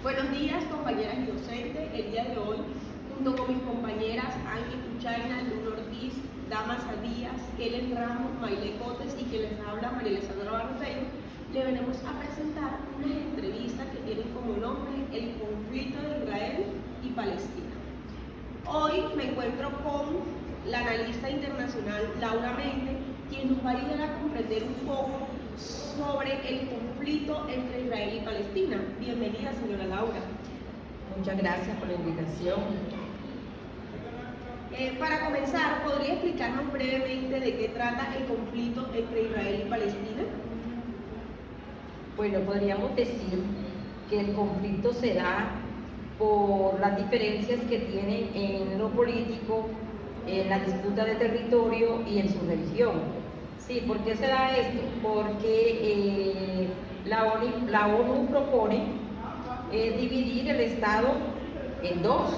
Buenos días, compañeras y docentes. El día de hoy, junto con mis compañeras Angie Puchaina, Luna Ortiz, Damasa Díaz, Kellen Ramos, Maile Cotes y quien les habla, María Alessandra Barroseiro, le venimos a presentar unas entrevistas que tienen como nombre El conflicto de Israel y Palestina. Hoy me encuentro con la analista internacional Laura Méndez, quien nos va a ayudar a comprender un poco sobre el conflicto entre Israel y Palestina. Bienvenida, señora Laura. Muchas gracias por la invitación. Para comenzar, ¿podría explicarnos brevemente de qué trata el conflicto entre Israel y Palestina? Bueno, podríamos decir que el conflicto se da por las diferencias que tienen en lo político, en la disputa de territorio y en su religión. Sí, ¿por qué se da esto? Porque la ONU propone dividir el Estado en dos,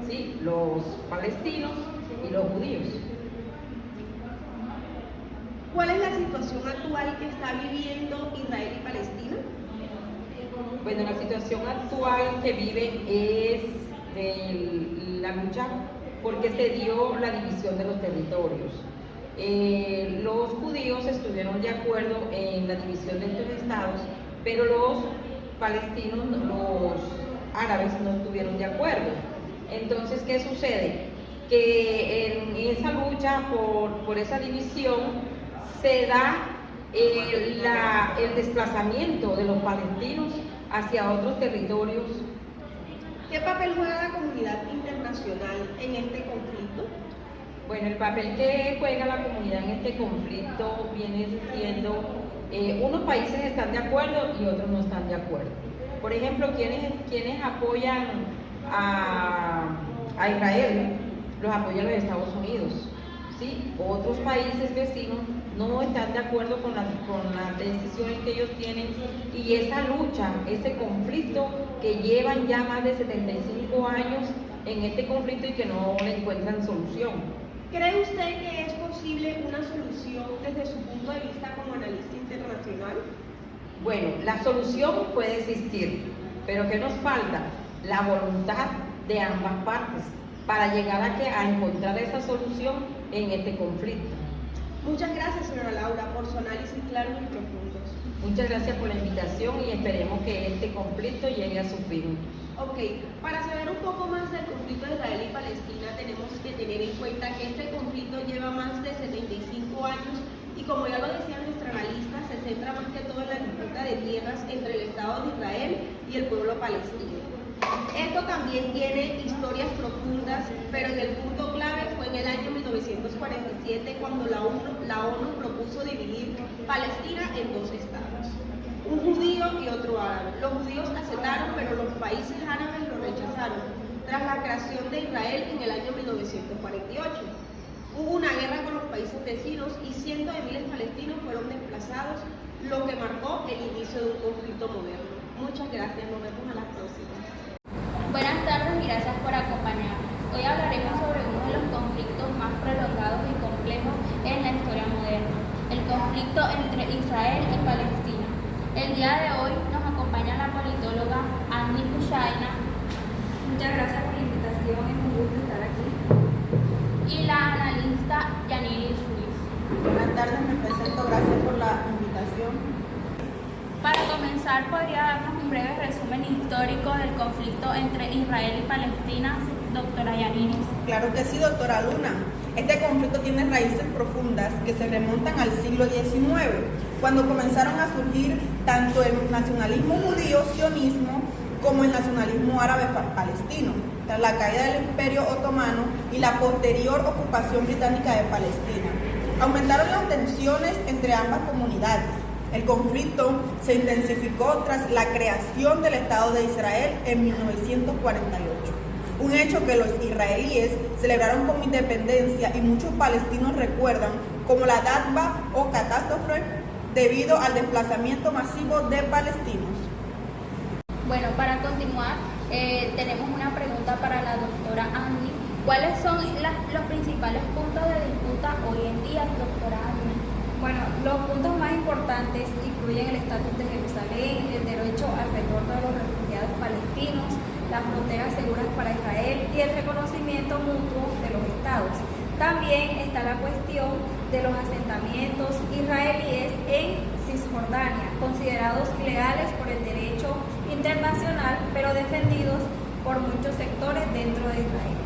¿sí? Los palestinos y los judíos. ¿Cuál es la situación actual que está viviendo Israel y Palestina? Bueno, la situación actual que viven es de la lucha porque se dio la división de los territorios. Los judíos estuvieron de acuerdo en la división de estos estados, pero los palestinos, los árabes, no estuvieron de acuerdo. Entonces, ¿qué sucede? Que en esa lucha por esa división se da el desplazamiento de los palestinos hacia otros territorios. ¿Qué papel juega la comunidad internacional en este conflicto? Bueno, el papel que juega la comunidad en este conflicto viene siendo, unos países están de acuerdo y otros no están de acuerdo. Por ejemplo, quienes apoyan a Israel, los apoyan los Estados Unidos, ¿sí? Otros países vecinos no están de acuerdo con las decisiones que ellos tienen, y esa lucha, ese conflicto que llevan ya más de 75 años en este conflicto y que no le encuentran solución. ¿Cree usted que es posible una solución desde su punto de vista como analista internacional? Bueno, la solución puede existir, pero ¿qué nos falta? La voluntad de ambas partes para llegar a encontrar esa solución en este conflicto. Muchas gracias, señora Laura, por su análisis claros y profundos. Muchas gracias por la invitación y esperemos que este conflicto llegue a su fin. Ok, para saber un poco más del conflicto de Israel y Palestina tenemos que tener en cuenta que este conflicto lleva más de 75 años y, como ya lo decía nuestra analista, se centra más que todo en la disputa de tierras entre el Estado de Israel y el pueblo palestino. Esto también tiene historias profundas, pero en el punto clave fue en el año 1947 cuando la ONU propuso dividir Palestina en dos estados, un judío y otro árabe. Los judíos aceptaron, pero los países árabes lo rechazaron, tras la creación de Israel en el año 1948. Hubo una guerra con los países vecinos y cientos de miles de palestinos fueron desplazados, lo que marcó el inicio de un conflicto moderno. Muchas gracias, nos vemos a la próxima. Buenas tardes y gracias por acompañarnos. Hoy hablaremos sobre uno de los conflictos más prolongados y complejos en la historia moderna, el conflicto entre Israel y Palestina. El día de hoy nos acompaña la politóloga Angie Puchaina. Muchas gracias por la invitación, es un gusto estar aquí. Y la analista Yaniris Ruiz. Buenas tardes, me presento, gracias por la invitación. Para comenzar, ¿podría darnos un breve resumen histórico del conflicto entre Israel y Palestina, doctora Yaniris? Claro que sí, doctora Luna. Este conflicto tiene raíces profundas que se remontan al siglo XIX, cuando comenzaron a surgir tanto el nacionalismo judío sionismo como el nacionalismo árabe palestino, tras la caída del Imperio Otomano y la posterior ocupación británica de Palestina. Aumentaron las tensiones entre ambas comunidades. El conflicto se intensificó tras la creación del Estado de Israel en 1948, un hecho que los israelíes celebraron como independencia y muchos palestinos recuerdan como la Nakba o catástrofe debido al desplazamiento masivo de palestinos. Bueno, para continuar, tenemos una pregunta para la doctora Angie. ¿Cuáles son los principales puntos de disputa hoy en día, doctora Angie? Bueno, los puntos más importantes incluyen el estatus de Jerusalén, el derecho al retorno de los refugiados palestinos, seguras para Israel y el reconocimiento mutuo de los estados. También está la cuestión de los asentamientos israelíes en Cisjordania, considerados ilegales por el derecho internacional, pero defendidos por muchos sectores dentro de Israel.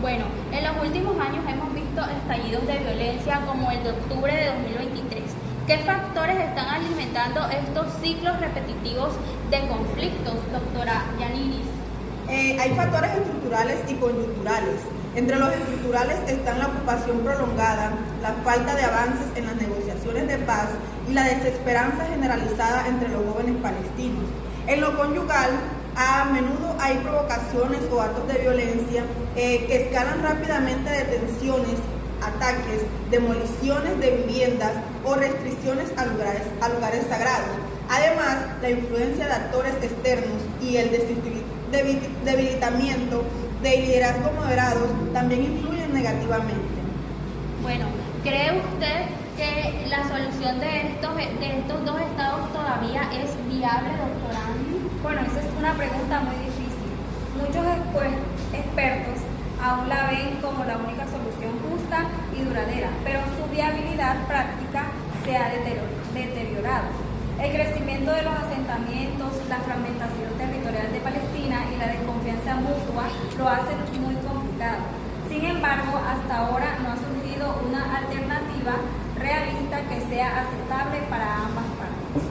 Bueno, en los últimos años hemos visto estallidos de violencia como el de octubre de 2023. ¿Qué factores están alimentando estos ciclos repetitivos de conflictos, doctora Yaniris? Hay factores estructurales y coyunturales. Entre los estructurales están la ocupación prolongada, la falta de avances en las negociaciones de paz y la desesperanza generalizada entre los jóvenes palestinos. En lo conyugal, a menudo hay provocaciones o actos de violencia que escalan rápidamente de tensiones, ataques, demoliciones de viviendas o restricciones a lugares sagrados. Además, la influencia de actores externos y el debilitamiento de liderazgos moderados también influyen negativamente. Bueno, ¿cree usted que la solución de estos dos estados todavía es viable, doctora? Bueno, esa es una pregunta muy difícil. Muchos expertos aún la ven como la única solución justa y duradera, pero su viabilidad práctica se ha deteriorado. El crecimiento de los asentamientos, la fragmentación territorial de Palestina y la desconfianza mutua lo hacen muy complicado. Sin embargo, hasta ahora no ha surgido una alternativa realista que sea aceptable para ambas partes.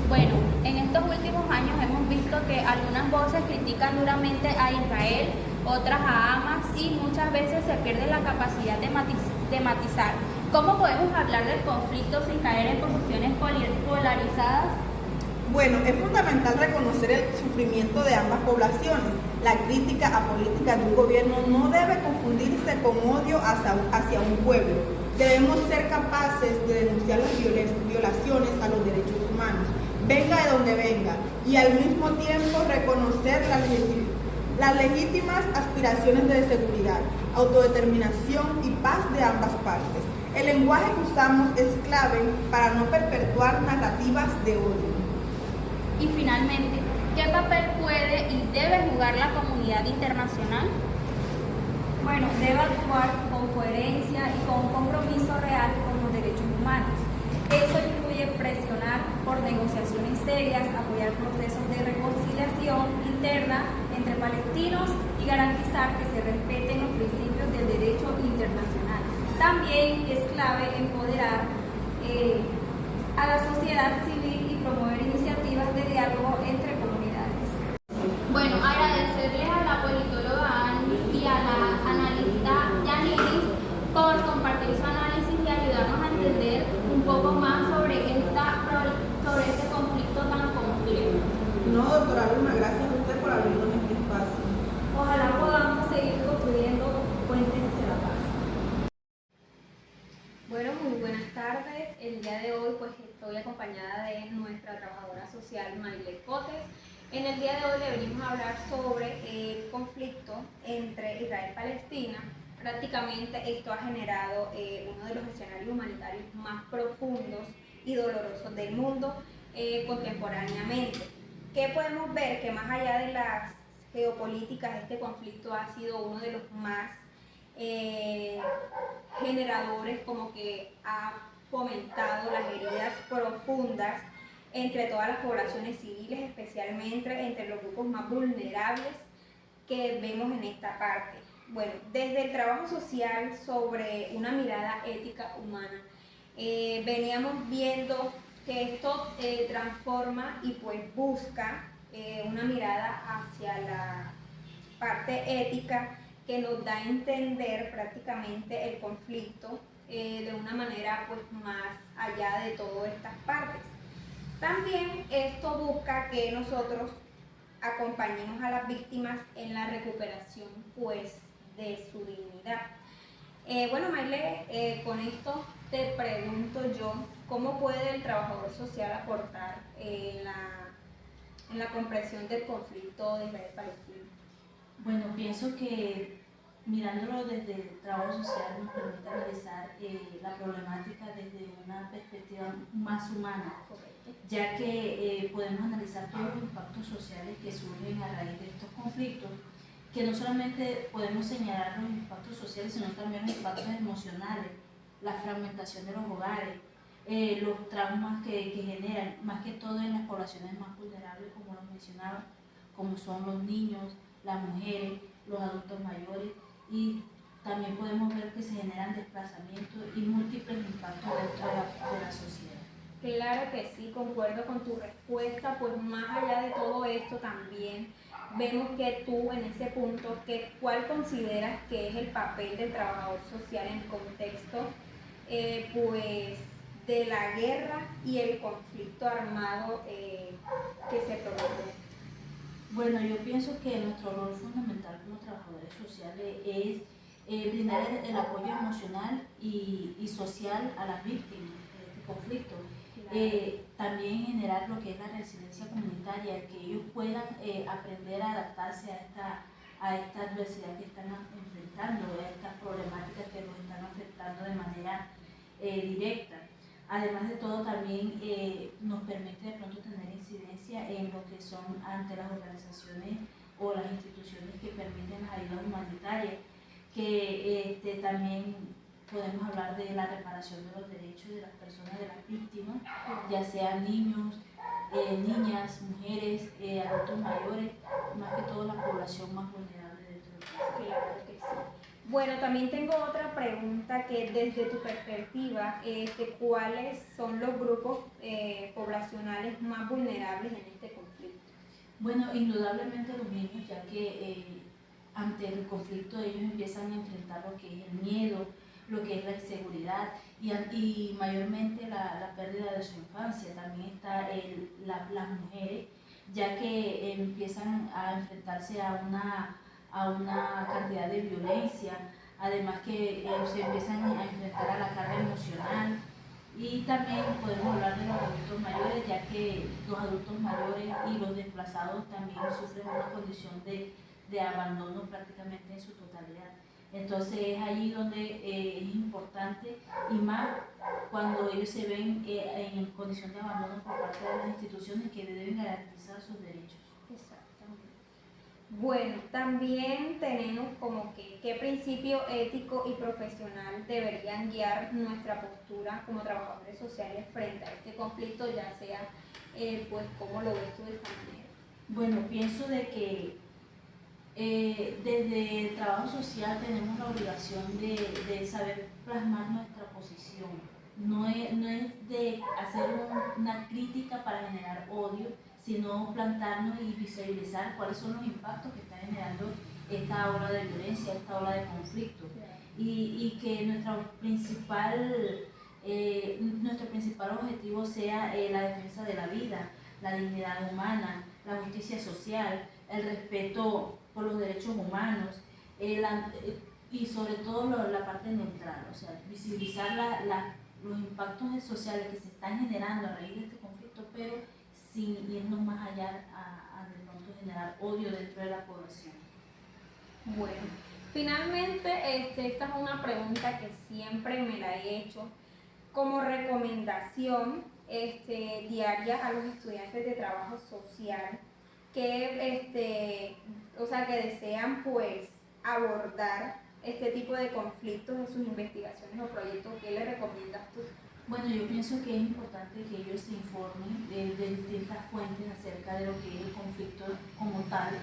Bueno, en estos últimos años hemos visto que algunas voces critican duramente a Israel, otras a Hamas y muchas veces se pierde la capacidad de matizar. ¿Cómo podemos hablar del conflicto sin caer en posiciones polarizadas? Bueno, es fundamental reconocer el sufrimiento de ambas poblaciones. La crítica apolítica de un gobierno no debe confundirse con odio hacia un pueblo. Debemos ser capaces de denunciar las violaciones a los derechos humanos, venga de donde venga, y al mismo tiempo reconocer las legítimas aspiraciones de seguridad, autodeterminación y paz de ambas partes. El lenguaje que usamos es clave para no perpetuar narrativas de odio. Y finalmente, ¿qué papel puede y debe jugar la comunidad internacional? Bueno, debe actuar con coherencia y con un compromiso real con los derechos humanos. Eso incluye presionar por negociaciones serias, apoyar procesos de reconciliación interna entre palestinos y garantizar que se respeten los principios del derecho internacional. También es clave empoderar a la sociedad civil y promover iniciativas de diálogo entre comunidades. Bueno, agradecerles a la politóloga Annie y a la analista Yaniris por compartir su análisis y ayudarnos a entender un poco más sobre este conflicto tan complejo. No, doctora Luna, gracias a usted por abrirnos este espacio. Ojalá podamos seguir construyendo puentes hacia la paz. Bueno, muy buenas tardes. El día de hoy pues estoy acompañada de nuestra trabajadora social Maile Cotes. En el día de hoy le venimos a hablar sobre el conflicto entre Israel y Palestina. Prácticamente esto ha generado uno de los escenarios humanitarios más profundos y dolorosos del mundo contemporáneamente. ¿Qué podemos ver? Que más allá de las geopolíticas, este conflicto ha sido uno de los más generadores, como que ha fomentado las heridas profundas entre todas las poblaciones civiles, especialmente entre los grupos más vulnerables que vemos en esta parte. Bueno, desde el trabajo social sobre una mirada ética humana, veníamos viendo que esto transforma y pues busca una mirada hacia la parte ética que nos da a entender prácticamente el conflicto de una manera pues más allá de todas estas partes. También esto busca que nosotros acompañemos a las víctimas en la recuperación pues de su dignidad. Bueno, Maile, con esto te pregunto yo, ¿cómo puede el trabajador social aportar en la comprensión del conflicto de Israel-Palestina? Bueno, pienso que mirándolo desde el trabajo social nos permite analizar la problemática desde una perspectiva más humana, ya que podemos analizar todos los impactos sociales que surgen a raíz de estos conflictos, que no solamente podemos señalar los impactos sociales, sino también los impactos emocionales, la fragmentación de los hogares, los traumas que generan, más que todo en las poblaciones más vulnerables, como lo mencionaba, como son los niños, las mujeres, los adultos mayores, y también podemos ver que se generan desplazamientos y múltiples impactos dentro de la sociedad. Claro que sí, concuerdo con tu respuesta, pues más allá de todo esto también vemos que tú en ese punto, ¿cuál consideras que es el papel del trabajador social en el contexto pues de la guerra y el conflicto armado que se produjo? Bueno, yo pienso que nuestro rol fundamental como trabajadores sociales es brindar el apoyo emocional y social a las víctimas de este conflicto. También generar lo que es la resiliencia comunitaria, que ellos puedan aprender a adaptarse a esta adversidad que están enfrentando, a estas problemáticas que los están afectando de manera directa. Además de todo, también nos permite de pronto tener incidencia en lo que son ante las organizaciones o las instituciones que permiten las ayudas humanitarias, que también podemos hablar de la reparación de los derechos de las personas, de las víctimas, ya sean niños, niñas, mujeres, adultos mayores, más que todo la población más vulnerable dentro del país. Claro que sí. Bueno, también tengo otra pregunta que desde tu perspectiva, ¿cuáles son los grupos poblacionales más vulnerables en este conflicto? Bueno, indudablemente los niños, ya que ante el conflicto ellos empiezan a enfrentar lo que es el miedo, lo que es la inseguridad y mayormente la pérdida de su infancia. También está las mujeres, ya que empiezan a enfrentarse a una cantidad de violencia, además que se empiezan a enfrentar a la carga emocional. Y también podemos hablar de los adultos mayores, ya que los adultos mayores y los desplazados también sufren una condición de abandono prácticamente en su totalidad. Entonces es allí donde es importante, y más cuando ellos se ven en condición de abandono por parte de las instituciones que deben garantizar sus derechos. Exactamente. Bueno, también tenemos como que qué principio ético y profesional deberían guiar nuestra postura como trabajadores sociales frente a este conflicto, ya sea, pues, ¿cómo lo ves tú de esta manera? Bueno, pienso de que desde el trabajo social tenemos la obligación de saber plasmar nuestra posición. No es de hacer una crítica para generar odio, sino plantarnos y visibilizar cuáles son los impactos que está generando esta ola de violencia, esta ola de conflicto. Y que nuestro principal objetivo sea la defensa de la vida, la dignidad humana, la justicia social, el respeto por los derechos humanos y sobre todo la parte neutral, o sea, visibilizar los impactos sociales que se están generando a raíz de este conflicto, pero sin irnos más allá a de pronto generar odio dentro de la población. Bueno, finalmente esta es una pregunta que siempre me la he hecho como recomendación diaria a los estudiantes de trabajo social que desean pues abordar este tipo de conflictos en sus investigaciones o proyectos. ¿Qué le recomiendas tú? Bueno, yo pienso que es importante que ellos se informen de distintas fuentes acerca de lo que es el conflicto como tal,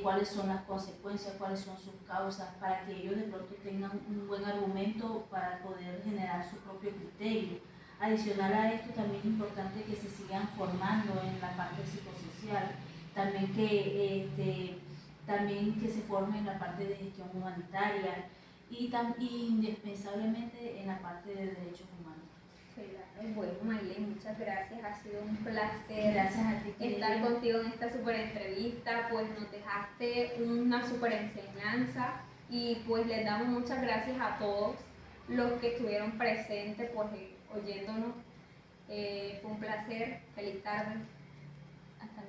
cuáles son las consecuencias, cuáles son sus causas, para que ellos de pronto tengan un buen argumento para poder generar su propio criterio. Adicional a esto, también es importante que se sigan formando en la parte psicosocial, también que se formen en la parte de gestión humanitaria y indispensablemente en la parte de derechos humanos. Claro. Bueno, Marilyn, muchas gracias, ha sido un placer Gracias a ti, estar contigo en esta súper entrevista, pues nos dejaste una súper enseñanza y pues les damos muchas gracias a todos los que estuvieron presentes, pues oyéndonos. Fue un placer, feliz tarde.